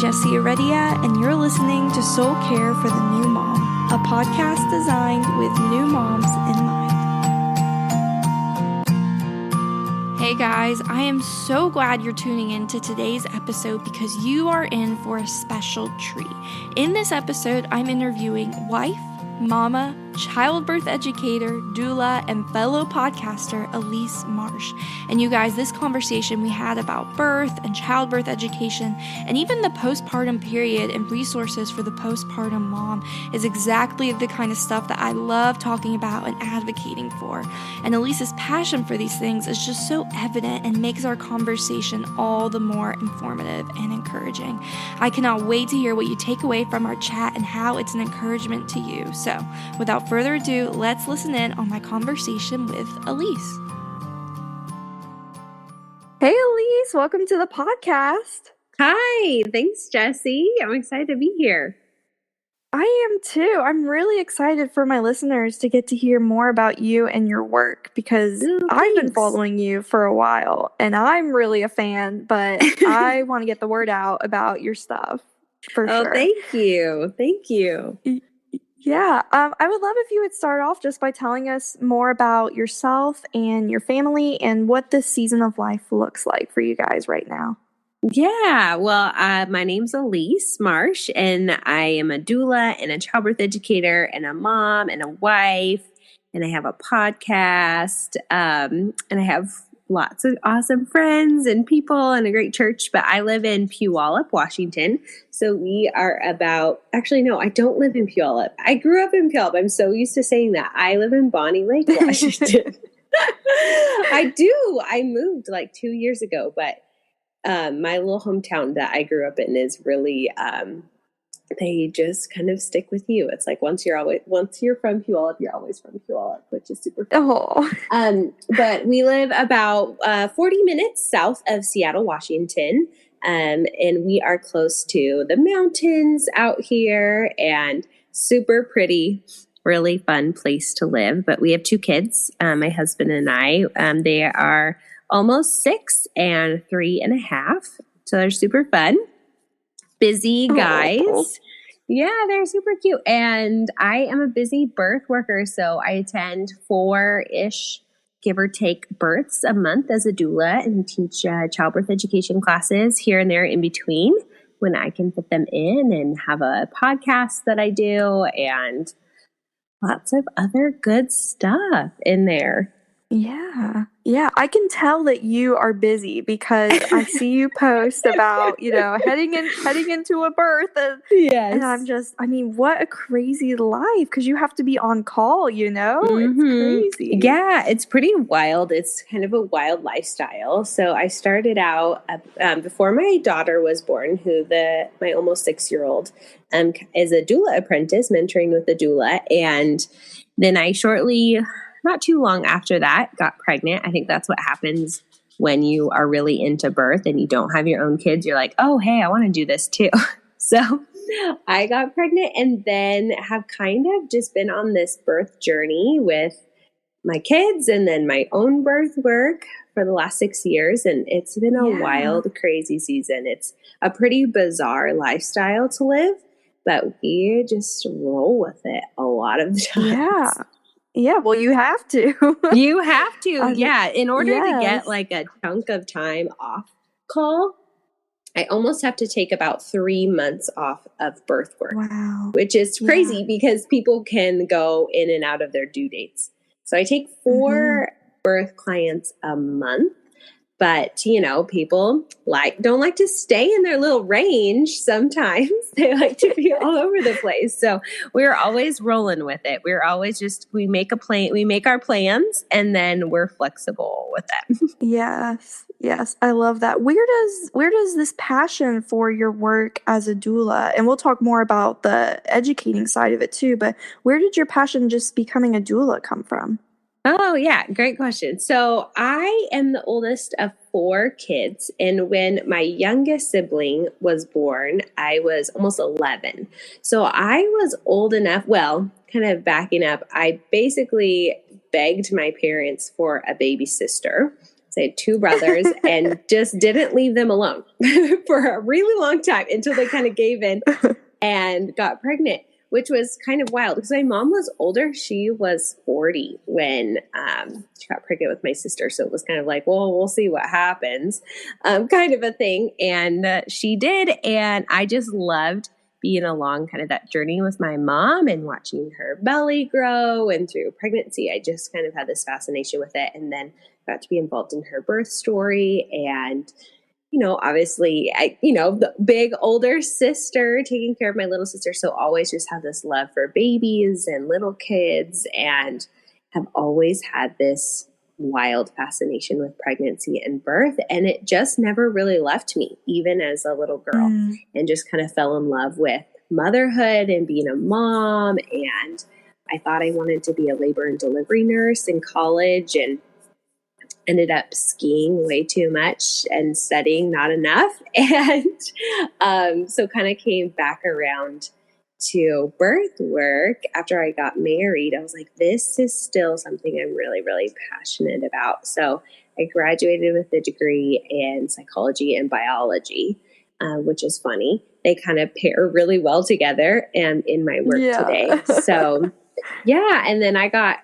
Jessie Heredia, and you're listening to Soul Care for the New Mom, a podcast designed with new moms in mind. Hey guys, I am so glad you're tuning in to today's episode because you are in for a special treat. In this episode, I'm interviewing wife, mama, childbirth educator, doula, and fellow podcaster Alise Marsh. And you guys, this conversation we had about birth and childbirth education and even the postpartum period and resources for the postpartum mom is exactly the kind of stuff that I love talking about and advocating for. And Alise's passion for these things is just so evident and makes our conversation all the more informative and encouraging. I cannot wait to hear what you take away from our chat and how it's an encouragement to you. So, without further ado, let's listen in on my conversation with Alise. Hey, Alise, welcome to the podcast. Hi, thanks, Jessie. I'm excited to be here. I am too. I'm really excited for my listeners to get to hear more about you and your work because I've been following you for a while and I'm really a fan, but I want to get the word out about your stuff for sure. Oh, thank you. Thank you. Yeah, I would love if you would start off just by telling us more about yourself and your family and what this season of life looks like for you guys right now. Yeah, well, my name's Alise Marsh, and I am a doula and a childbirth educator and a mom and a wife, and I have a podcast, and I have lots of awesome friends and people and a great church, but I live in Puyallup, Washington. So we are actually, no, I don't live in Puyallup. I grew up in Puyallup. I'm so used to saying that. I live in Bonnie Lake, Washington. I do. I moved like 2 years ago, but my little hometown that I grew up in is really, they just kind of stick with you. It's like once you're from Puyallup, you're always from Puyallup, which is super cool. But we live about 40 minutes south of Seattle, Washington. And we are close to the mountains out here and super pretty, really fun place to live. But we have 2 kids, my husband and I. They are almost 6 and 3.5. So they're super fun. Busy guys. Oh. Yeah, they're super cute. And I am a busy birth worker, so I attend 4-ish, give or take, births a month as a doula and teach childbirth education classes here and there in between when I can fit them in, and have a podcast that I do and lots of other good stuff in there. Yeah, I can tell that you are busy because I see you post about, heading into a birth. Yes. And I mean, what a crazy life because you have to be on call, It's crazy. Yeah, it's pretty wild. It's kind of a wild lifestyle. So I started out before my daughter was born, my almost 6-year-old is a doula apprentice, mentoring with a doula. And then I not too long after that, got pregnant. I think that's what happens when you are really into birth and you don't have your own kids. You're like, oh, hey, I want to do this too. So I got pregnant and then have kind of just been on this birth journey with my kids and then my own birth work for the last 6 years. And it's been a wild, crazy season. It's a pretty bizarre lifestyle to live, but we just roll with it a lot of the time. Yeah, well, you have to. You have to, in order to get like a chunk of time off call, I almost have to take about 3 months off of birth work. Wow. Which is crazy because people can go in and out of their due dates. So I take 4 birth clients a month. But, people don't like to stay in their little range sometimes. They like to be all over the place. So we're always rolling with it. We're always we make our plans, and then we're flexible with them. Yes. I love that. Where does this passion for your work as a doula, and we'll talk more about the educating side of it too, but where did your passion just becoming a doula come from? Oh, yeah. Great question. So I am the oldest of 4 kids. And when my youngest sibling was born, I was almost 11. So I was old enough. Well, kind of backing up, I basically begged my parents for a baby sister So I had two brothers and just didn't leave them alone for a really long time until they kind of gave in and got pregnant, which was kind of wild because my mom was older. She was 40 when she got pregnant with my sister. So it was kind of like, well, we'll see what happens, kind of a thing. And she did. And I just loved being along kind of that journey with my mom and watching her belly grow. And through pregnancy, I just kind of had this fascination with it. And then got to be involved in her birth story. And, you know, obviously, the big older sister taking care of my little sister. So always just have this love for babies and little kids, and have always had this wild fascination with pregnancy and birth. And it just never really left me, even as a little girl, and just kind of fell in love with motherhood and being a mom. And I thought I wanted to be a labor and delivery nurse in college, and ended up skiing way too much and studying not enough. And so kind of came back around to birth work after I got married. I was like, this is still something I'm really, really passionate about. So I graduated with a degree in psychology and biology, which is funny. They kind of pair really well together and in my work today. So yeah. And then I got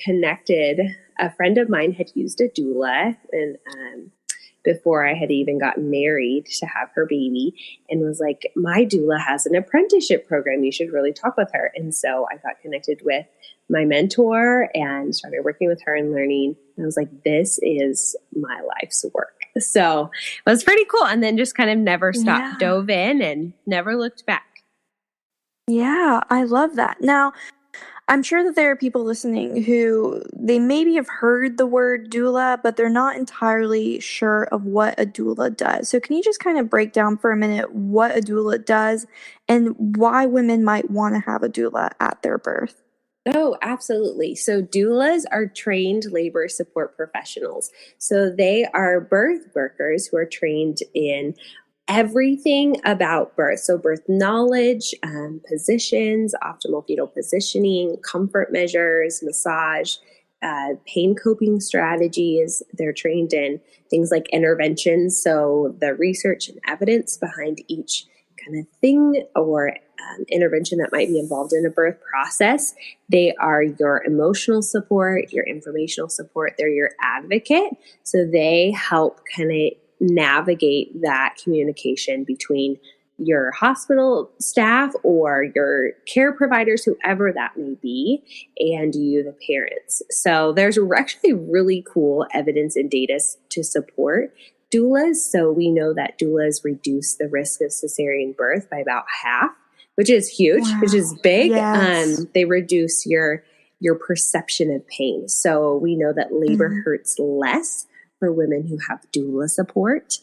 connected. A friend of mine had used a doula, and before I had even gotten married, to have her baby, and was like, my doula has an apprenticeship program. You should really talk with her. And so I got connected with my mentor and started working with her and learning. And I was like, this is my life's work. So it was pretty cool. And then just kind of never stopped, dove in and never looked back. Yeah, I love that. Now, I'm sure that there are people listening who they maybe have heard the word doula, but they're not entirely sure of what a doula does. So can you just kind of break down for a minute what a doula does and why women might want to have a doula at their birth? Oh, absolutely. So doulas are trained labor support professionals. So they are birth workers who are trained in everything about birth. So birth knowledge, positions, optimal fetal positioning, comfort measures, massage, pain coping strategies. They're trained in things like interventions. So the research and evidence behind each kind of thing or intervention that might be involved in a birth process. They are your emotional support, your informational support. They're your advocate. So they help kind of navigate that communication between your hospital staff or your care providers, whoever that may be, and you, the parents. So there's actually really cool evidence and data to support doulas. So we know that doulas reduce the risk of cesarean birth by about half, which is huge, which is big. Yes. They reduce your perception of pain. So we know that labor hurts less for women who have doula support.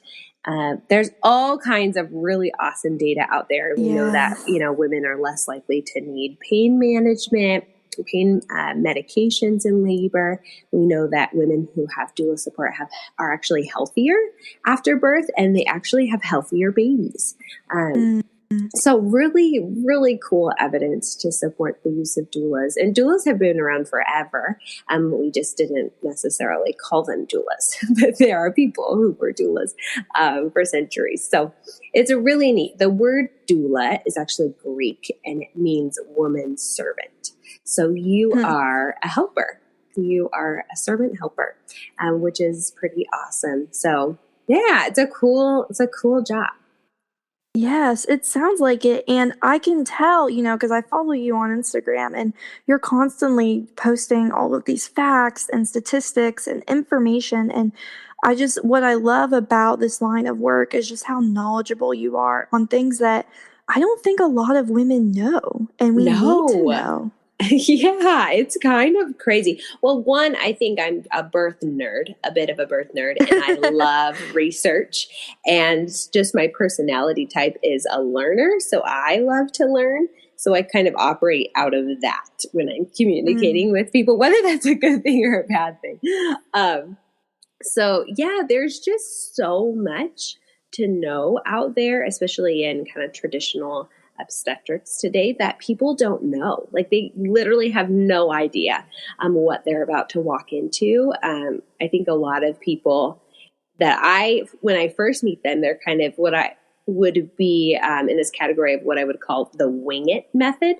There's all kinds of really awesome data out there. We know that, women are less likely to need pain management, pain medications in labor. We know that women who have doula support are actually healthier after birth, and they actually have healthier babies. So really, really cool evidence to support the use of doulas. And doulas have been around forever. We just didn't necessarily call them doulas, but there are people who were doulas for centuries. So it's a really neat. The word doula is actually Greek, and it means woman's servant. So you are a helper. You are a servant helper, which is pretty awesome. So yeah, it's a cool job. Yes, it sounds like it. And I can tell, because I follow you on Instagram and you're constantly posting all of these facts and statistics and information. And what I love about this line of work is just how knowledgeable you are on things that I don't think a lot of women know. And we need to know. Yeah, it's kind of crazy. Well, one, I think I'm a bit of a birth nerd, and I love research, and just my personality type is a learner. So I love to learn. So I kind of operate out of that when I'm communicating with people, whether that's a good thing or a bad thing. So yeah, there's just so much to know out there, especially in kind of traditional obstetrics today that people don't know. Like they literally have no idea what they're about to walk into. I think a lot of people when I first meet them, they're kind of what I would be in this category of what I would call the wing it method.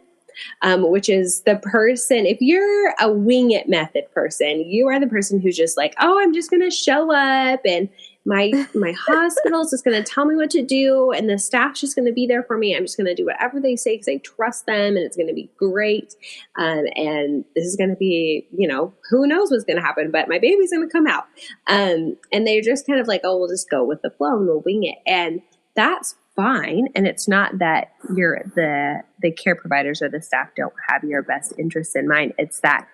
Which is the person, if you're a wing it method person, you are the person who's just like, oh, I'm just going to show up and my hospital's just going to tell me what to do. And the staff's just going to be there for me. I'm just going to do whatever they say because I trust them and it's going to be great. And this is going to be, who knows what's going to happen, but my baby's going to come out. And they're just kind of like, oh, we'll just go with the flow and we'll wing it. And that's fine. And it's not that the care providers or the staff don't have your best interests in mind. It's that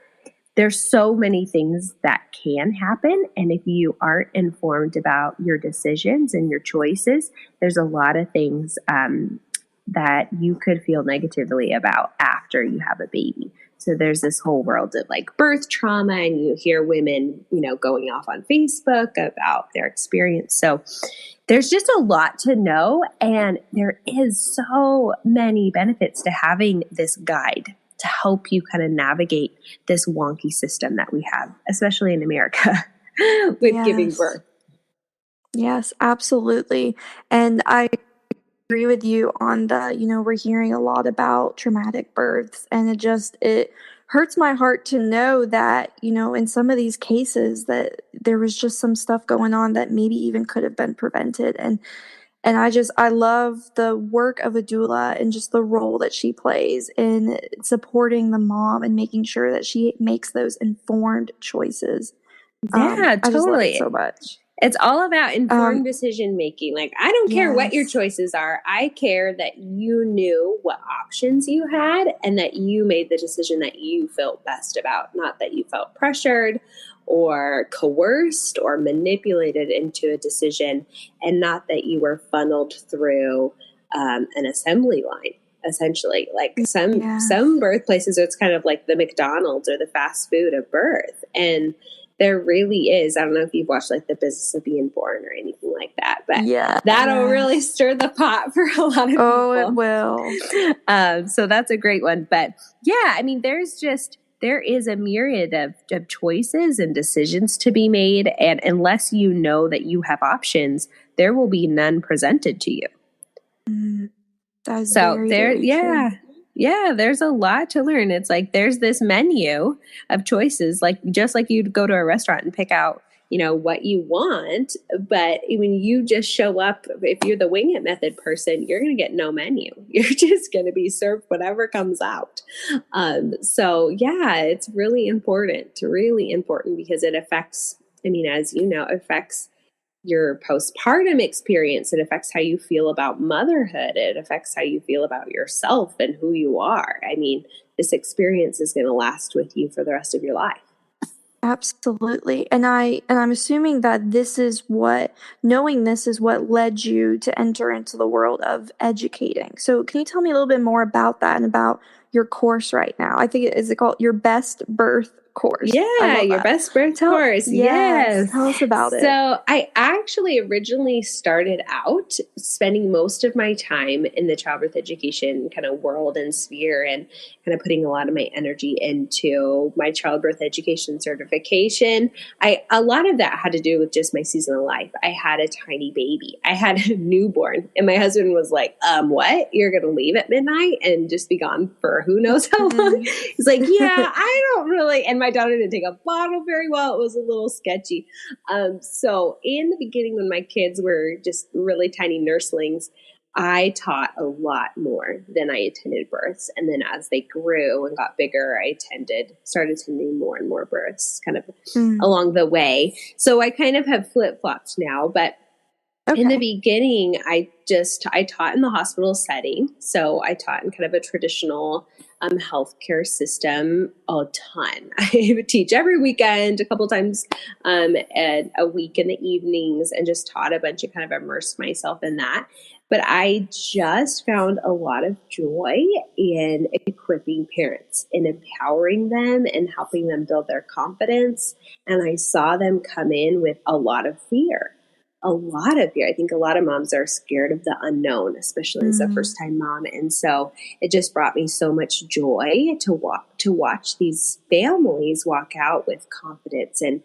there's so many things that can happen. And if you aren't informed about your decisions and your choices, there's a lot of things that you could feel negatively about after you have a baby. So there's this whole world of like birth trauma, and you hear women, going off on Facebook about their experience. So there's just a lot to know, and there is so many benefits to having this guide to help you kind of navigate this wonky system that we have, especially in America with giving birth. Yes, absolutely. And I agree with you on the, we're hearing a lot about traumatic births, and it hurts my heart to know that, in some of these cases that there was just some stuff going on that maybe even could have been prevented. And I love the work of a doula and just the role that she plays in supporting the mom and making sure that she makes those informed choices. Yeah, totally. I just love it so much. It's all about informed decision making. Like, I don't care what your choices are. I care that you knew what options you had and that you made the decision that you felt best about, not that you felt pressured or coerced or manipulated into a decision, and not that you were funneled through an assembly line. Essentially, like some birth places, it's kind of like the McDonald's or the fast food of birth. And there really is. I don't know if you've watched like The Business of Being Born or anything like that, but that'll really stir the pot for a lot of people. Oh, it will. So that's a great one. But yeah, I mean, there is a myriad of choices and decisions to be made. And unless you know that you have options, there will be none presented to you. That's very true. Yeah, there's a lot to learn. It's like there's this menu of choices, like just like you'd go to a restaurant and pick out, what you want. But when you just show up, if you're the wing it method person, you're going to get no menu. You're just going to be served whatever comes out. So yeah, it's really important because it affects, as you know, affects your postpartum experience. It affects how you feel about motherhood. It affects how you feel about yourself and who you are. This experience is going to last with you for the rest of your life. Absolutely. And I'm assuming that knowing this is what led you to enter into the world of educating. So can you tell me a little bit more about that and about your course right now? I think is it called Your Best Birth Course? Yeah, Your Best Birth Course. Yes. Tell us about it. So I actually originally started out spending most of my time in the childbirth education kind of world and sphere, and kind of putting a lot of my energy into my childbirth education certification. A lot of that had to do with just my season of life. I had a tiny baby. I had a newborn, and my husband was like, what? You're going to leave at midnight and just be gone for who knows how long? He's like, yeah, I don't really. And my daughter didn't take a bottle very well. It was a little sketchy. So in the beginning, when my kids were just really tiny nurslings, I taught a lot more than I attended births. And then as they grew and got bigger, I started attending more and more births kind of along the way. So I kind of have flip-flopped now, but in the beginning, I taught in the hospital setting. So I taught in kind of a traditional healthcare system a ton. I would teach every weekend, a couple times and a week in the evenings, and just taught a bunch and kind of immersed myself in that. But I just found a lot of joy in equipping parents, in empowering them and helping them build their confidence. And I saw them come in with a lot of fear. a lot of fear. I think a lot of moms are scared of the unknown, especially as a first time mom. And so it just brought me so much joy to watch these families walk out with confidence and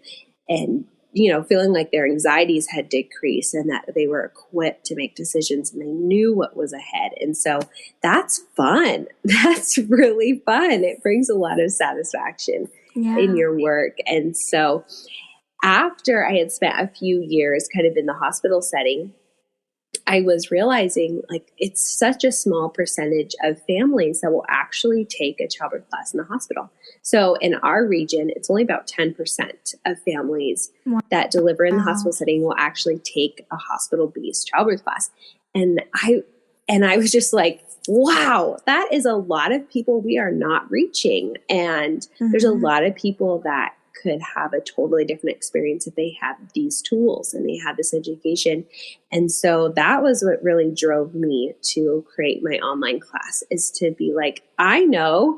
feeling like their anxieties had decreased and that they were equipped to make decisions and they knew what was ahead. And so that's fun. That's really fun. It brings a lot of satisfaction in your work. And so after I had spent a few years kind of in the hospital setting, I was realizing like it's such a small percentage of families that will actually take a childbirth class in the hospital. So in our region, it's only about 10% of families that deliver in the hospital setting will actually take a hospital-based childbirth class. And I was just like, wow, that is a lot of people we are not reaching. And there's a lot of people that could have a totally different experience if they have these tools and they have this education. And so that was what really drove me to create my online class, is to be like, I know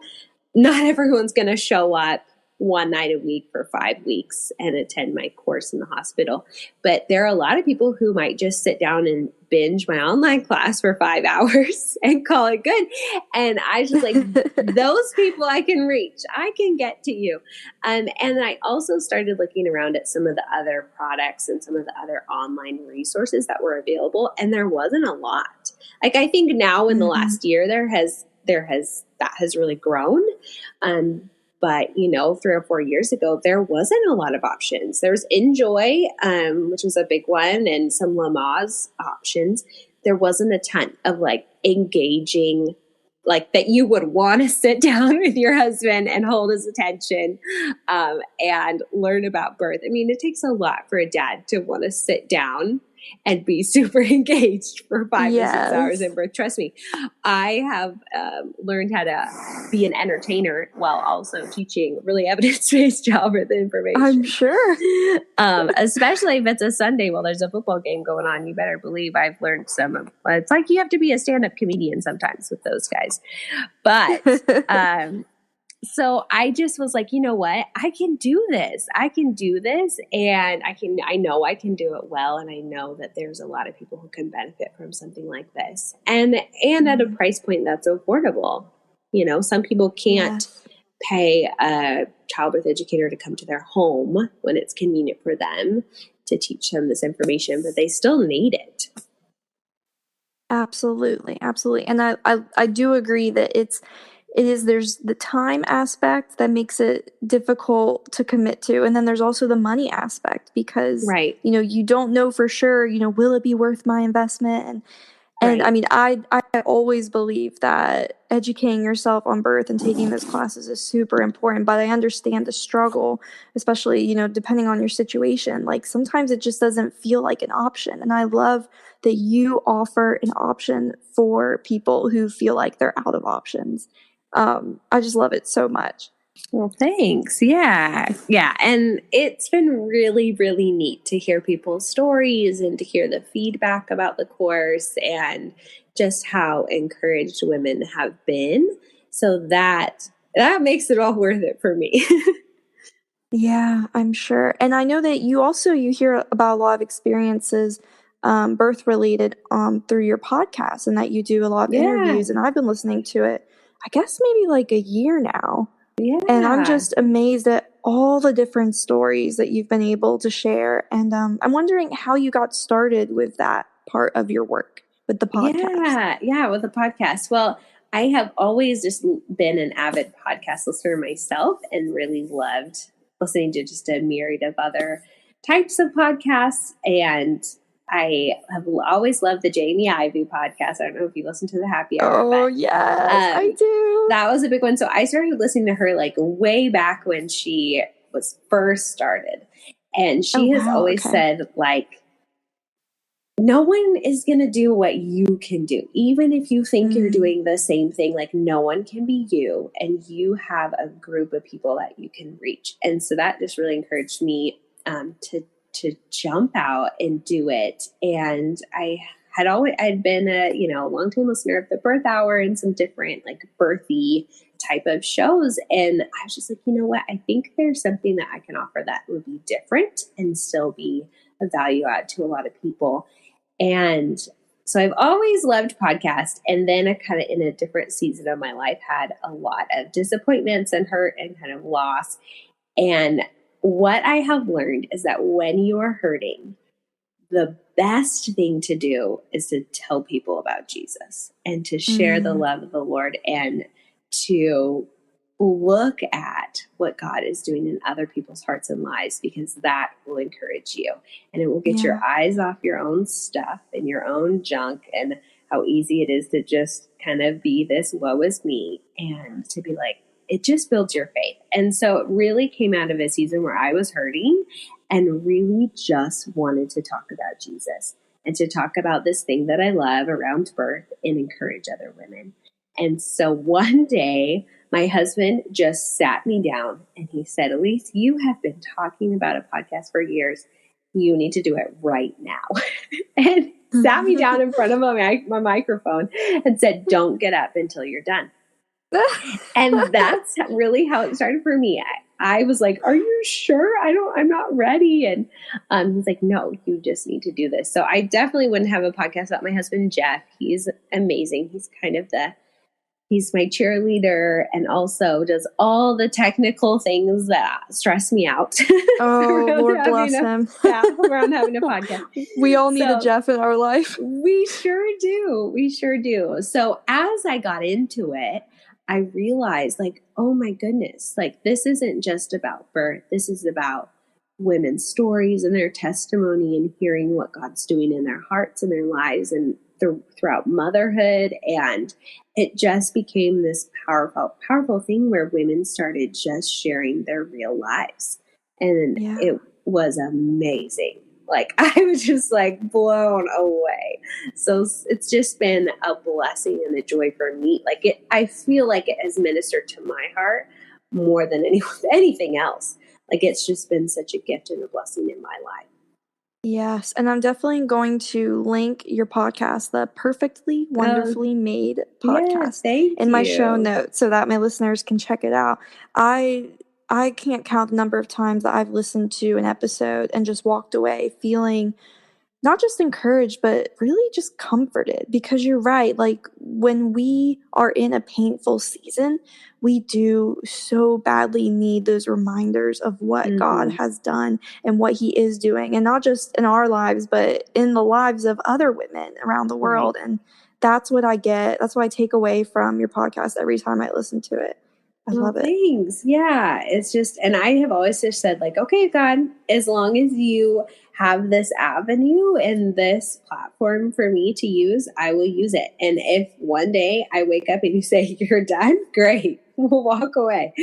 not everyone's going to show up one night a week for 5 weeks and attend my course in the hospital. But there are a lot of people who might just sit down and binge my online class for 5 hours and call it good. And I was just like, those people I can reach, I can get to you. And I also started looking around at some of the other products and some of the other online resources that were available. And there wasn't a lot. Like, I think now in the last year, that has really grown. But, 3 or 4 years ago, there wasn't a lot of options. There was Enjoy, which was a big one, and some Lamaze options. There wasn't a ton of like engaging, like that you would want to sit down with your husband and hold his attention and learn about birth. I mean, it takes a lot for a dad to want to sit down and be super engaged for 5 or 6 hours in birth. Trust me, I have learned how to be an entertainer while also teaching really evidence-based childbirth information. I'm sure. Especially if it's a Sunday while there's a football game going on. You better believe I've learned some of, it's like you have to be a stand-up comedian sometimes with those guys. But so I just was like, you know what? I can do this. And I know I can do it well. And I know that there's a lot of people who can benefit from something like this. And at a price point that's affordable. Some people can't pay a childbirth educator to come to their home when it's convenient for them to teach them this information, but they still need it. Absolutely. Absolutely. And I do agree that there's the time aspect that makes it difficult to commit to. And then there's also the money aspect because, you don't know for sure, will it be worth my investment? And I mean, I always believe that educating yourself on birth and taking those classes is super important, but I understand the struggle, especially, depending on your situation. Like sometimes it just doesn't feel like an option. And I love that you offer an option for people who feel like they're out of options. I just love it so much. Well, thanks. Yeah. And it's been really, really neat to hear people's stories and to hear the feedback about the course and just how encouraged women have been. So that makes it all worth it for me. Yeah, I'm sure. And I know that you hear about a lot of experiences, birth related, through your podcast, and that you do a lot of interviews, and I've been listening to it, I guess maybe like a year now. Yeah. And I'm just amazed at all the different stories that you've been able to share. And I'm wondering how you got started with that part of your work with the podcast. Yeah, with the podcast. Well, I have always just been an avid podcast listener myself and really loved listening to just a myriad of other types of podcasts. And I have always loved the Jamie Ivey podcast. I don't know if you listen to the Happy Hour. Oh, yes, I do. That was a big one. So I started listening to her like way back when she was first started. And she has always said like, no one is going to do what you can do. Even if you think you're doing the same thing, like no one can be you. And you have a group of people that you can reach. And so that just really encouraged me to jump out and do it. And I'd been a long-time listener of the Birth Hour and some different like birthy type of shows. And I was just like, you know what? I think there's something that I can offer that would be different and still be a value add to a lot of people. And so I've always loved podcasts. And then I kind of in a different season of my life had a lot of disappointments and hurt and kind of loss. And what I have learned is that when you are hurting, the best thing to do is to tell people about Jesus and to share the love of the Lord and to look at what God is doing in other people's hearts and lives, because that will encourage you and it will get your eyes off your own stuff and your own junk and how easy it is to just kind of be this woe is me, and to be like, it just builds your faith. And so it really came out of a season where I was hurting and really just wanted to talk about Jesus and to talk about this thing that I love around birth and encourage other women. And so one day, my husband just sat me down and he said, Alise, you have been talking about a podcast for years. You need to do it right now. And sat me down in front of my microphone and said, don't get up until you're done. And that's really how it started for me. I was like, are you sure? I'm not ready. And he's like, no, you just need to do this. So I definitely wouldn't have a podcast without my husband, Jeff. He's amazing. He's kind of he's my cheerleader and also does all the technical things that stress me out. Oh, Lord bless him. Around having a podcast. We all need a Jeff in our life. We sure do. We sure do. So as I got into it, I realized like, oh my goodness, like this isn't just about birth. This is about women's stories and their testimony and hearing what God's doing in their hearts and their lives and throughout motherhood. And it just became this powerful thing where women started just sharing their real lives. And it was amazing. Like I was just like blown away. So it's just been a blessing and a joy for me. Like I feel like it has ministered to my heart more than anything else. Like it's just been such a gift and a blessing in my life. Yes, and I'm definitely going to link your podcast, the Perfectly Wonderfully Made podcast, in my show notes so that my listeners can check it out. I can't count the number of times that I've listened to an episode and just walked away feeling not just encouraged, but really just comforted, because you're right. Like when we are in a painful season, we do so badly need those reminders of what God has done and what he is doing, and not just in our lives, but in the lives of other women around the world. And that's what I get. That's what I take away from your podcast every time I listen to it. I love it. Thanks. Yeah. It's just, and I have always just said like, okay, God, as long as you have this avenue and this platform for me to use, I will use it. And if one day I wake up and you say you're done, great, we'll walk away.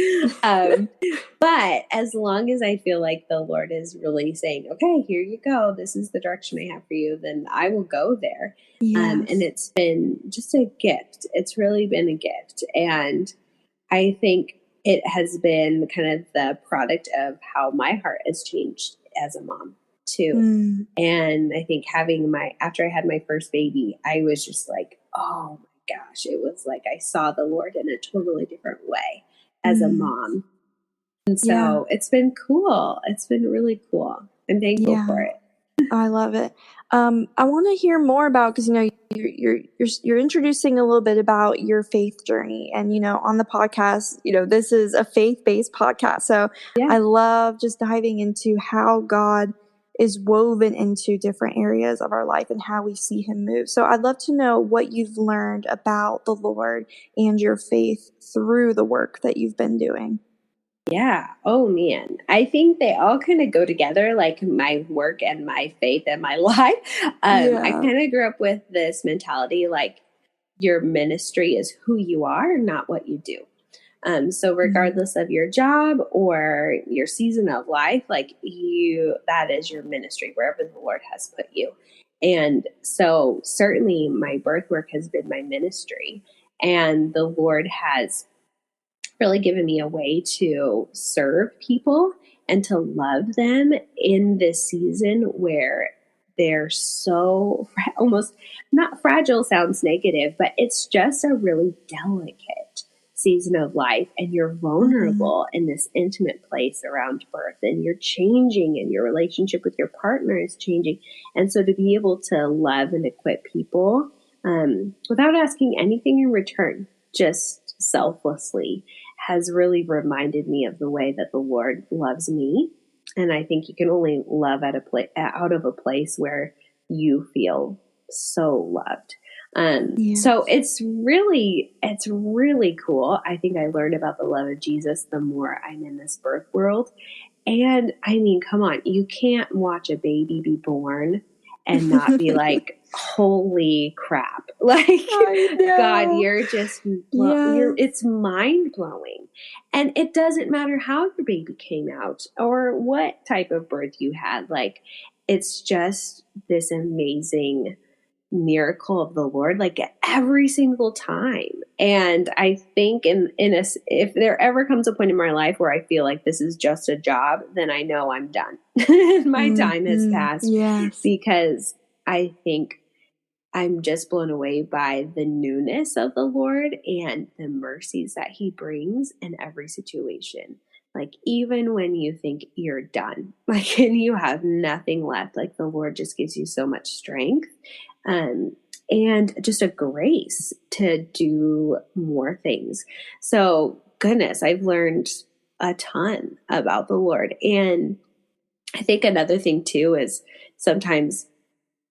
But as long as I feel like the Lord is really saying, okay, here you go, this is the direction I have for you, then I will go there. And it's been just a gift. It's really been a gift. And I think it has been kind of the product of how my heart has changed as a mom too. And I think after I had my first baby, I was just like, oh my gosh, it was like I saw the Lord in a totally different way as a mom. And so it's been cool. It's been really cool. I'm thankful for it. I love it. I want to hear more about, because you're introducing a little bit about your faith journey, and on the podcast, this is a faith-based podcast, so I love just diving into how God is woven into different areas of our life and how we see him move. So I'd love to know what you've learned about the Lord and your faith through the work that you've been doing. Yeah. Oh, man. I think they all kind of go together, like my work and my faith and my life. I kind of grew up with this mentality, like your ministry is who you are, not what you do. So regardless of your job or your season of life, like that is your ministry, wherever the Lord has put you. And so certainly my birth work has been my ministry, and the Lord has really given me a way to serve people and to love them in this season where they're so almost not fragile sounds negative, but it's just a really delicate season of life, and you're vulnerable in this intimate place around birth, and you're changing, and your relationship with your partner is changing. And so to be able to love and equip people without asking anything in return, just selflessly, has really reminded me of the way that the Lord loves me. And I think you can only love out of a place where you feel so loved. So it's really cool. I think I learned about the love of Jesus the more I'm in this birth world. And I mean, come on, you can't watch a baby be born and not be like, holy crap. Like, God, you're just, it's mind blowing. And it doesn't matter how your baby came out or what type of birth you had. Like, it's just this amazing miracle of the Lord, like every single time. And I think if there ever comes a point in my life where I feel like this is just a job, then I know I'm done. My time has passed. Yes. Because I think I'm just blown away by the newness of the Lord and the mercies that he brings in every situation. Like, even when you think you're done, like, and you have nothing left, like, the Lord just gives you so much strength and just a grace to do more things. So, goodness, I've learned a ton about the Lord. And I think another thing too is sometimes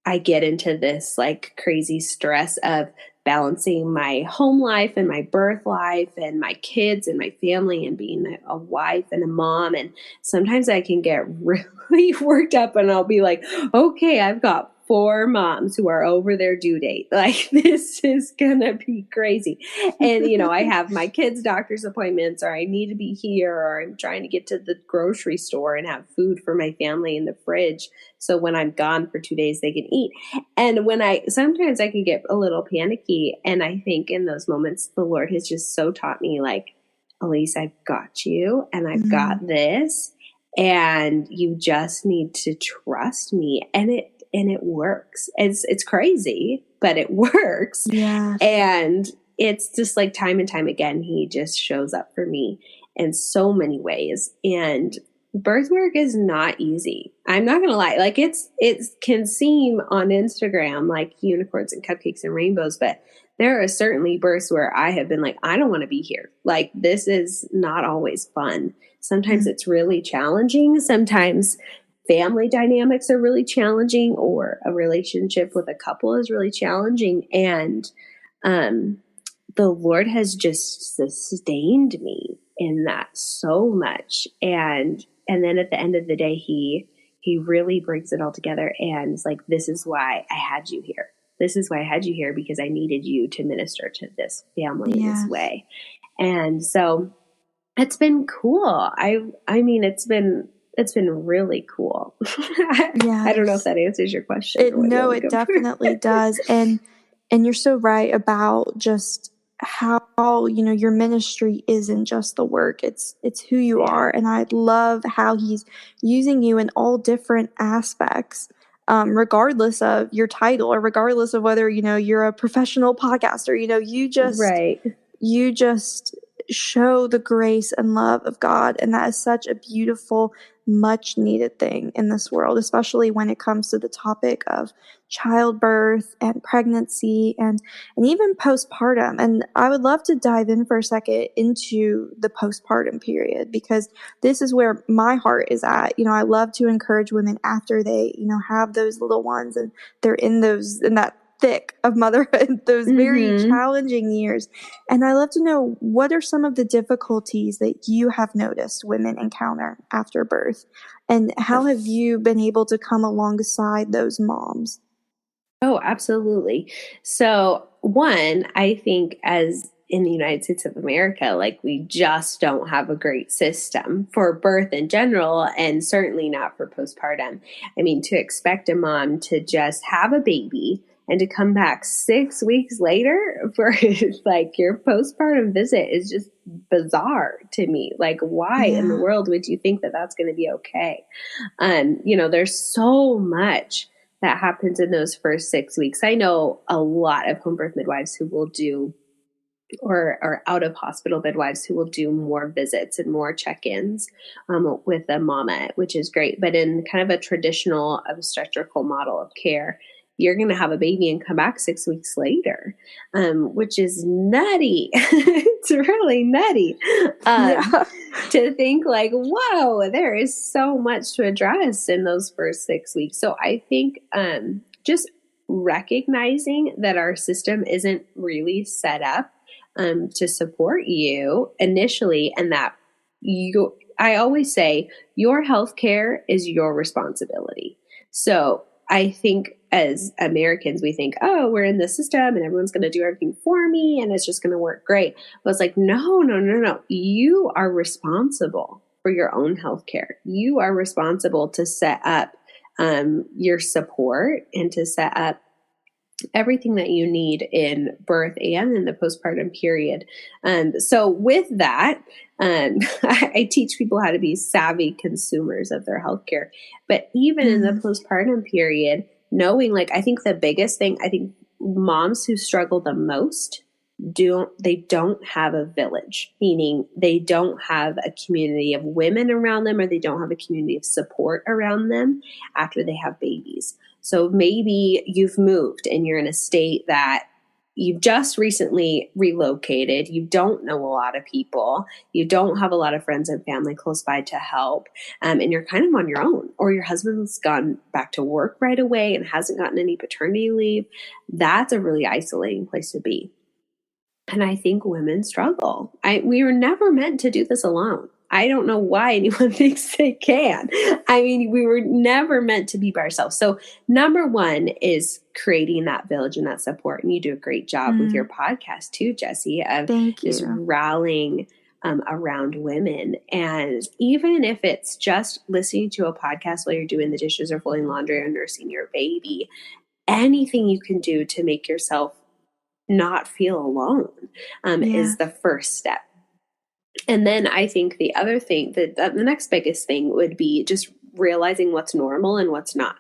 I get into this like crazy stress of balancing my home life and my birth life and my kids and my family and being a wife and a mom. And sometimes I can get really worked up, and I'll be like, okay, I've got 4 moms who are over their due date. Like, this is gonna be crazy. And, I have my kids' doctor's appointments, or I need to be here, or I'm trying to get to the grocery store and have food for my family in the fridge, so when I'm gone for 2 days, they can eat. And sometimes I can get a little panicky. And I think in those moments, the Lord has just so taught me, like, Alise, I've got you, and I've got this, and you just need to trust me. And it works. It's crazy, but it works. Yeah. And it's just like time and time again, he just shows up for me in so many ways. And birth work is not easy. I'm not going to lie. Like, it can seem on Instagram like unicorns and cupcakes and rainbows, but there are certainly births where I have been like, I don't want to be here. Like, this is not always fun. Sometimes it's really challenging. Sometimes family dynamics are really challenging, or a relationship with a couple is really challenging. And the Lord has just sustained me in that so much. And then at the end of the day, he really brings it all together, and it's like, this is why I had you here. This is why I had you here, because I needed you to minister to this family in this way. And so it's been cool. I mean, it's been really cool. I don't know if that answers your question. No, it definitely does. And you're so right about just how, your ministry isn't just the work. It's who you are. And I love how he's using you in all different aspects, regardless of your title, or regardless of whether, you're a professional podcaster. You just show the grace and love of God. And that is such a beautiful, much needed thing in this world, especially when it comes to the topic of childbirth and pregnancy and even postpartum. And I would love to dive in for a second into the postpartum period, because this is where my heart is at. I love to encourage women after they, have those little ones and they're in that thick of motherhood, those very challenging years. And I love to know, what are some of the difficulties that you have noticed women encounter after birth? And how have you been able to come alongside those moms? Oh, absolutely. So, one, I think as in the United States of America, like, we just don't have a great system for birth in general, and certainly not for postpartum. I mean, to expect a mom to just have a baby and to come back 6 weeks later for like your postpartum visit is just bizarre to me. Like, why in the world would you think that that's going to be okay? There's so much that happens in those first 6 weeks. I know a lot of home birth midwives who will do or out of hospital midwives who will do more visits and more check-ins with the mama, which is great. But in kind of a traditional obstetrical model of care, you're going to have a baby and come back 6 weeks later, which is nutty. It's really nutty to think like, whoa, there is so much to address in those first 6 weeks. So I think just recognizing that our system isn't really set up to support you initially, and that I always say your healthcare is your responsibility. So I think as Americans, we think, oh, we're in the system and everyone's going to do everything for me and it's just going to work great. But it's like, no. You are responsible for your own healthcare. You are responsible to set up your support and to set up everything that you need in birth and in the postpartum period. So with that, I teach people how to be savvy consumers of their healthcare. But even in the postpartum period, knowing, like, I think the biggest thing, I think moms who struggle the most don't have a village, meaning they don't have a community of women around them, or they don't have a community of support around them after they have babies. So maybe you've moved and you're in a state that you've just recently relocated. You don't know a lot of people. You don't have a lot of friends and family close by to help. And you're kind of on your own, or your husband's gone back to work right away and hasn't gotten any paternity leave. That's a really isolating place to be. And I think women struggle. We were never meant to do this alone. I don't know why anyone thinks they can. I mean, we were never meant to be by ourselves. So number one is creating that village and that support. And you do a great job with your podcast too, Jessie, of just rallying around women. And even if it's just listening to a podcast while you're doing the dishes or folding laundry or nursing your baby, anything you can do to make yourself not feel alone is the first step. And then I think the other thing, the next biggest thing would be just realizing what's normal and what's not.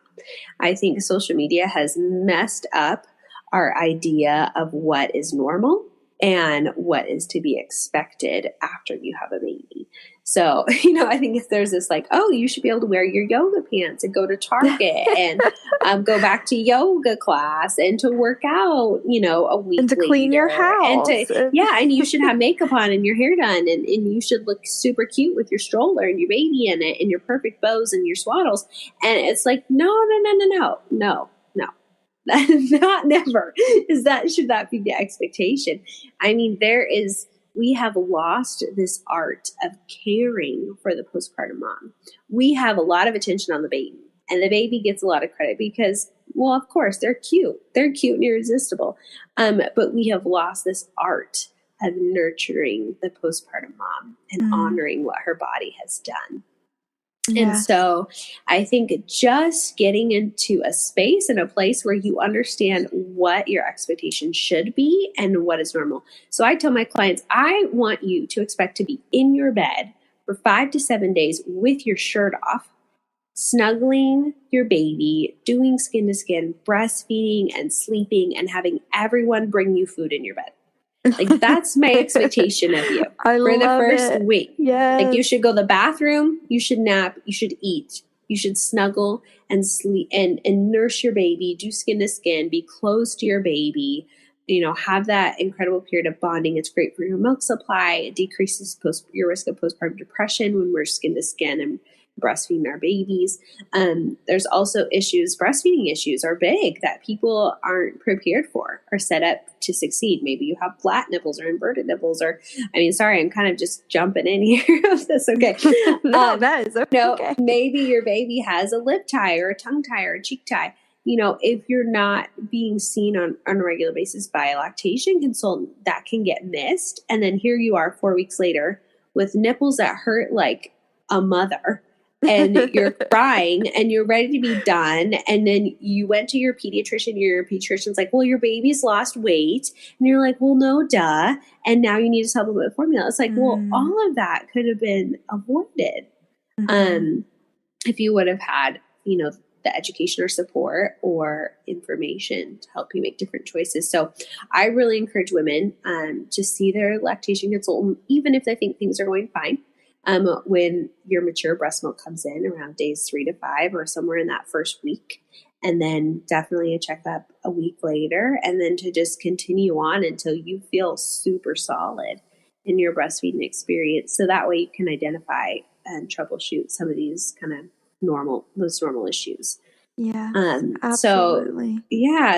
I think social media has messed up our idea of what is normal and what is to be expected after you have a baby. So, I think if there's this like, oh, you should be able to wear your yoga pants and go to Target and go back to yoga class and to work out, a week and to clean your house. And you should have makeup on and your hair done and you should look super cute with your stroller and your baby in it and your perfect bows and your swaddles. And it's like, no. Not never. Should that be the expectation? I mean, we have lost this art of caring for the postpartum mom. We have a lot of attention on the baby, and the baby gets a lot of credit because, well, of course, they're cute. They're cute and irresistible. But we have lost this art of nurturing the postpartum mom and honoring what her body has done. Yeah. And so I think just getting into a space and a place where you understand what your expectations should be and what is normal. So I tell my clients, I want you to expect to be in your bed for 5 to 7 days with your shirt off, snuggling your baby, doing skin to skin, breastfeeding and sleeping, and having everyone bring you food in your bed. Like, that's my expectation of you for the first week. Yes. Like, you should go to the bathroom, you should nap, you should eat, you should snuggle and sleep and nurse your baby, do skin to skin, be close to your baby, have that incredible period of bonding. It's great for your milk supply. It decreases your risk of postpartum depression when we're skin to skin and breastfeeding our babies. There's also breastfeeding issues are big that people aren't prepared for or set up to succeed. Maybe you have flat nipples or inverted nipples, I'm kind of just jumping in here. That's okay. No, that is okay. Maybe your baby has a lip tie or a tongue tie or a cheek tie. If you're not being seen on a regular basis by a lactation consultant, that can get missed. And then here you are 4 weeks later with nipples that hurt like a mother. And you're crying and you're ready to be done. And then you went to your pediatrician. Your pediatrician's like, well, your baby's lost weight. And you're like, well, no, duh. And now you need a supplement formula. It's like, well, all of that could have been avoided if you would have had, the education or support or information to help you make different choices. So I really encourage women to see their lactation consultant, even if they think things are going fine. When your mature breast milk comes in around days 3 to 5 or somewhere in that first week, and then definitely a checkup a week later, and then to just continue on until you feel super solid in your breastfeeding experience. So that way you can identify and troubleshoot some of these kind of normal issues. Yeah, So absolutely.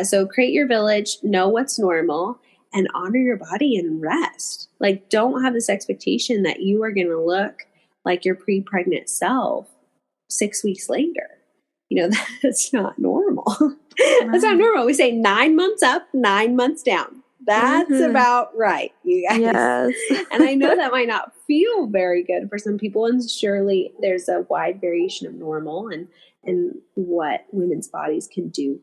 so create your village, know what's normal, and honor your body and rest. Like, don't have this expectation that you are going to look like your pre-pregnant self 6 weeks later. You know, that's not normal. That's not normal. We say 9 months up, 9 months down. That's about right, you guys. Yes. And I know that might not feel very good for some people, and surely there's a wide variation of normal and what women's bodies can do.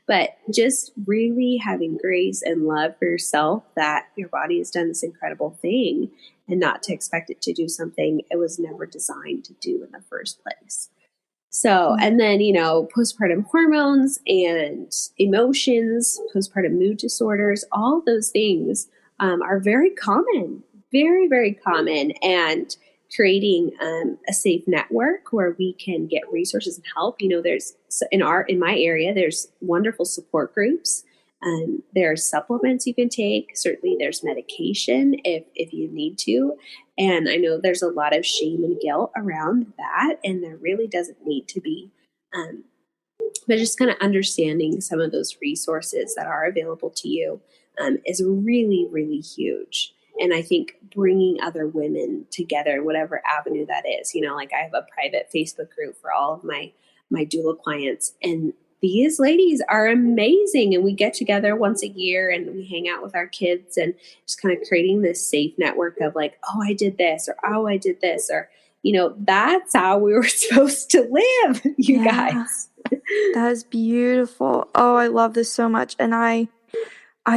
But just really having grace and love for yourself that your body has done this incredible thing, and not to expect it to do something it was never designed to do in the first place. So, and then, postpartum hormones and emotions, postpartum mood disorders, all those things are very common, very, very common. And creating a safe network where we can get resources and help. There's in my area, there's wonderful support groups. There are supplements you can take. Certainly there's medication if you need to. And I know there's a lot of shame and guilt around that, and there really doesn't need to be. But just kind of understanding some of those resources that are available to you is really, really huge. And I think bringing other women together, whatever avenue that is, like I have a private Facebook group for all of my doula clients, and these ladies are amazing. And we get together once a year and we hang out with our kids, and just kind of creating this safe network of like, oh, I did this, or oh, I did this, or, that's how we were supposed to live, you guys. That is beautiful. Oh, I love this so much. And I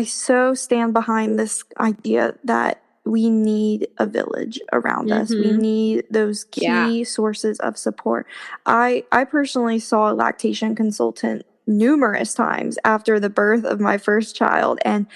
so stand behind this idea that we need a village around us. We need those key sources of support. I personally saw a lactation consultant numerous times after the birth of my first child, and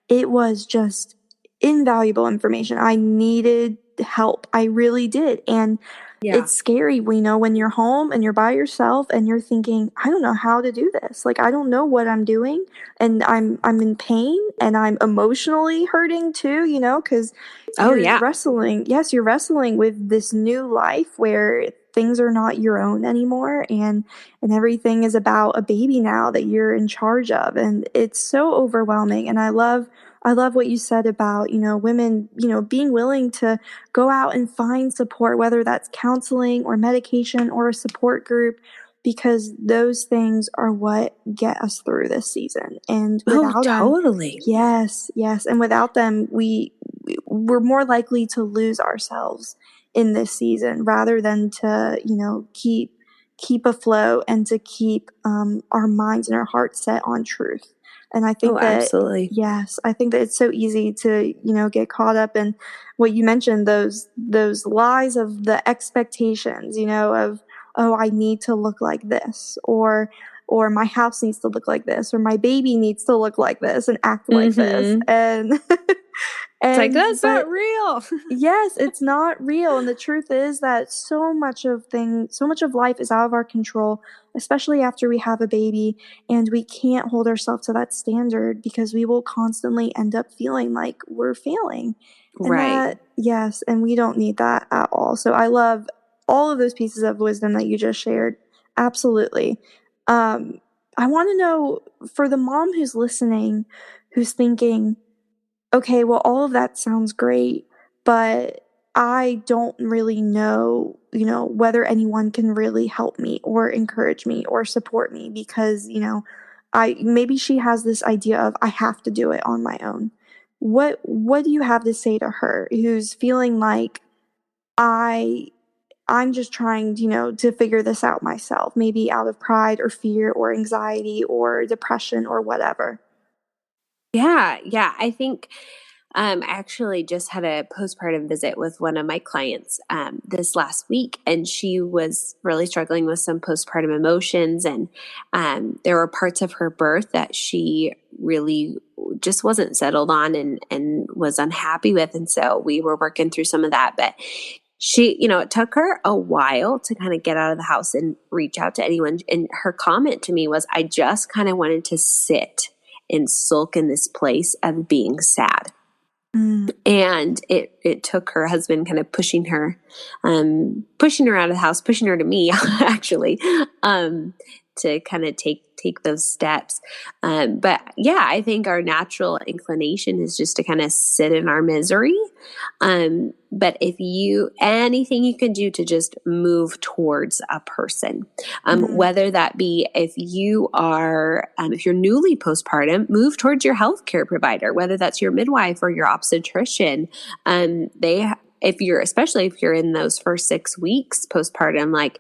it was just invaluable information. I needed help. I really did. And it's scary, when you're home and you're by yourself and you're thinking, I don't know how to do this. Like, I don't know what I'm doing, and I'm in pain, and I'm emotionally hurting too, because you're wrestling. Yes, you're wrestling with this new life where things are not your own anymore, and everything is about a baby now that you're in charge of, and it's so overwhelming. And I love what you said about, women, being willing to go out and find support, whether that's counseling or medication or a support group, because those things are what get us through this season. And without totally. them, yes. And without them, we're more likely to lose ourselves in this season rather than to, keep afloat and to keep our minds and our hearts set on truth. And I think absolutely. Yes, I think that it's so easy to, get caught up in what you mentioned, those lies of the expectations, of, oh, I need to look like this, or my house needs to look like this, or my baby needs to look like this and act like this. And it's like, that's not real. Yes, it's not real. And the truth is that so much of life is out of our control, especially after we have a baby, and we can't hold ourselves to that standard because we will constantly end up feeling like we're failing. Right. And we don't need that at all. So I love all of those pieces of wisdom that you just shared. Absolutely. I want to know, for the mom who's listening, who's thinking, okay, well, all of that sounds great, but I don't really know, whether anyone can really help me or encourage me or support me because, maybe she has this idea of I have to do it on my own. What do you have to say to her who's feeling like I'm just trying, to figure this out myself, maybe out of pride or fear or anxiety or depression or whatever? Yeah. I think I actually just had a postpartum visit with one of my clients this last week, and she was really struggling with some postpartum emotions. And there were parts of her birth that she really just wasn't settled on and was unhappy with. And so we were working through some of that. But she, it took her a while to kind of get out of the house and reach out to anyone. And her comment to me was, I just kind of wanted to sit and sulk in this place of being sad. And it took her husband kind of pushing her out of the house, pushing her to me actually, to kind of take those steps. But yeah, I think our natural inclination is just to kind of sit in our misery. But anything you can do to just move towards a person, whether that be if you're newly postpartum, move towards your healthcare provider, whether that's your midwife or your obstetrician. Especially if you're in those first 6 weeks postpartum,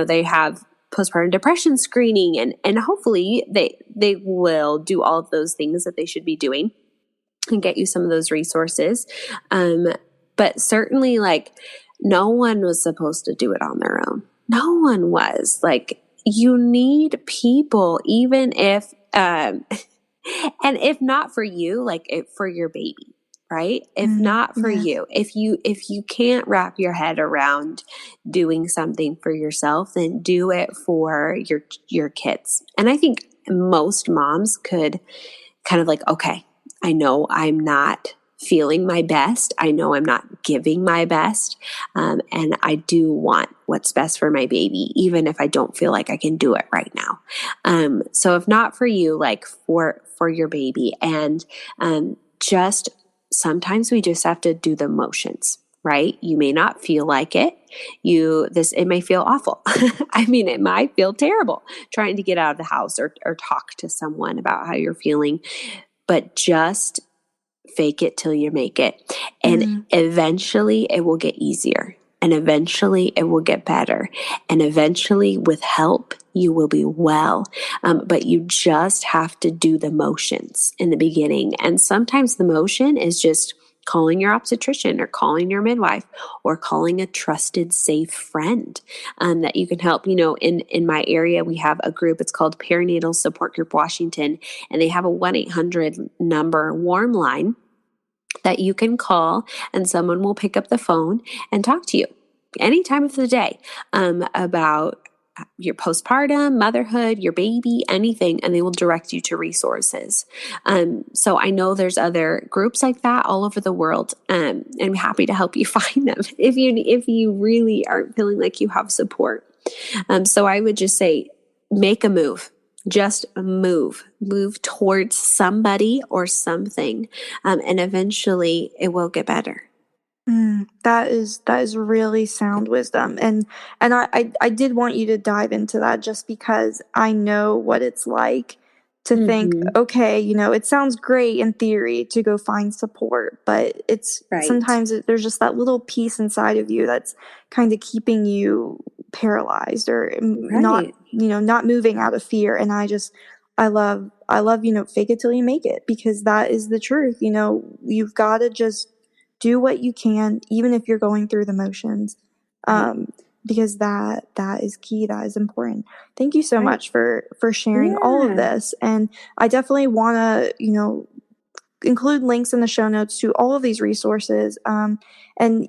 they have postpartum depression screening, and hopefully they will do all of those things that they should be doing and get you some of those resources. But certainly no one was supposed to do it on their own. No one was. You need people, even if, and if not for you, for your baby. Right? If not for you, if you can't wrap your head around doing something for yourself, then do it for your kids. And I think most moms could kind of okay, I know I'm not feeling my best. I know I'm not giving my best. And I do want what's best for my baby, even if I don't feel like I can do it right now. So if not for you, for your baby, and just sometimes we just have to do the motions, right? You may not feel like it. It may feel awful. I mean, it might feel terrible trying to get out of the house or talk to someone about how you're feeling, but just fake it till you make it. And eventually it will get easier. And eventually it will get better. And eventually with help, you will be well. But you just have to do the motions in the beginning. And sometimes the motion is just calling your obstetrician or calling your midwife or calling a trusted, safe friend that you can help. In my area, we have a group. It's called Perinatal Support Group Washington. And they have a 1-800 number warm line that you can call, and someone will pick up the phone and talk to you any time of the day about your postpartum, motherhood, your baby, anything, and they will direct you to resources. So I know there's other groups like that all over the world, and I'm happy to help you find them if you really aren't feeling like you have support. So I would just say, make a move. Just move towards somebody or something, and eventually it will get better. That is really sound wisdom, and I did want you to dive into that just because I know what it's like to think, okay, it sounds great in theory to go find support, but it's sometimes there's just that little piece inside of you that's kind of keeping you paralyzed or not moving out of fear. And I love fake it till you make it, because that is the truth. You've got to just do what you can, even if you're going through the motions, because that is key. That is important. Thank you so much for sharing all of this. And I definitely want to, include links in the show notes to all of these resources. And,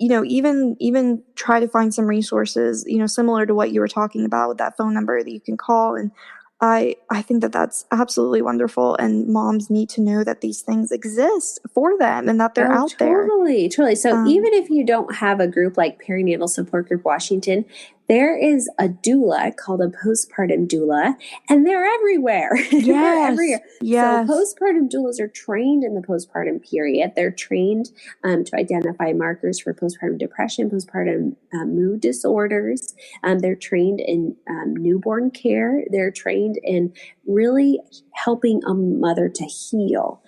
even try to find some resources, similar to what you were talking about with that phone number that you can call. And I think that that's absolutely wonderful, and moms need to know that these things exist for them and that they're out there. Totally. So even if you don't have a group like Perinatal Support Group Washington, there is a doula called a postpartum doula, and they're everywhere. They're everywhere. Yes. So postpartum doulas are trained in the postpartum period. They're trained to identify markers for postpartum depression, postpartum mood disorders. They're trained in newborn care. They're trained in really helping a mother to heal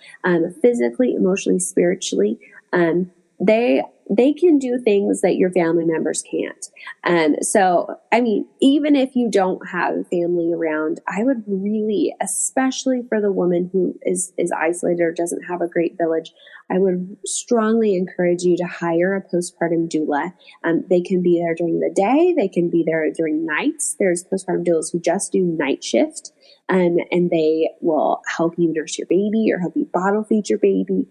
physically, emotionally, spiritually. They can do things that your family members can't. So, I mean, even if you don't have family around, I would really, especially for the woman who is isolated or doesn't have a great village, I would strongly encourage you to hire a postpartum doula. They can be there during the day. They can be there during nights. There's postpartum doulas who just do night shift. And they will help you nurse your baby or help you bottle feed your baby.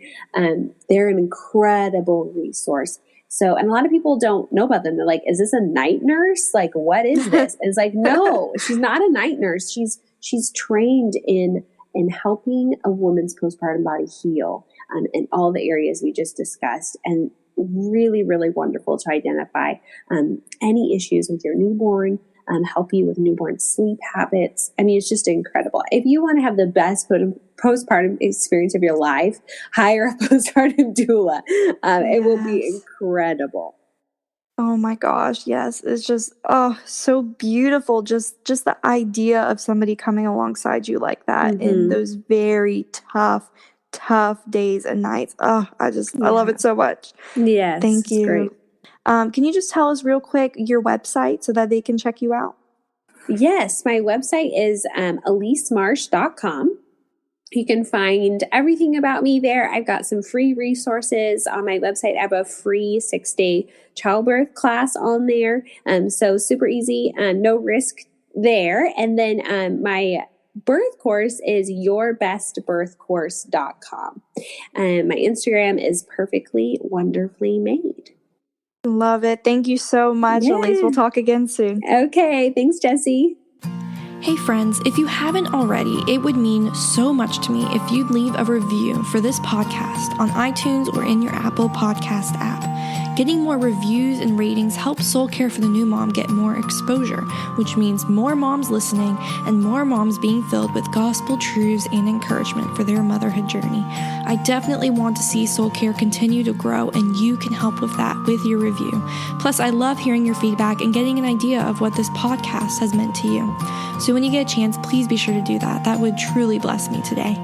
They're an incredible resource. So, and a lot of people don't know about them. They're like, is this a night nurse? Like, what is this? And it's like, no, she's not a night nurse. She's trained in helping a woman's postpartum body heal in all the areas we just discussed. And really, really wonderful to identify any issues with your newborn, help you with newborn sleep habits. I mean, it's just incredible. If you want to have the best postpartum experience of your life, hire a postpartum doula. It will be incredible. Oh my gosh, yes. It's just, so beautiful. Just the idea of somebody coming alongside you like that in those very tough days and nights. I love it so much. Yes. Thank you. Great. Can you just tell us real quick your website so that they can check you out? Yes, my website is alisemarsh.com. You can find everything about me there. I've got some free resources on my website. I have a free 6-day childbirth class on there. So super easy, no risk there. And then my birth course is yourbestbirthcourse.com. My Instagram is perfectly wonderfully made. Love it. Thank you so much, Alise. We'll talk again soon. Okay. Thanks, Jessie. Hey friends, if you haven't already, it would mean so much to me if you'd leave a review for this podcast on iTunes or in your Apple Podcast app. Getting more reviews and ratings helps Soul Care for the New Mom get more exposure, which means more moms listening and more moms being filled with gospel truths and encouragement for their motherhood journey. I definitely want to see Soul Care continue to grow, and you can help with that with your review. Plus, I love hearing your feedback and getting an idea of what this podcast has meant to you. So when you get a chance, please be sure to do that. That would truly bless me today.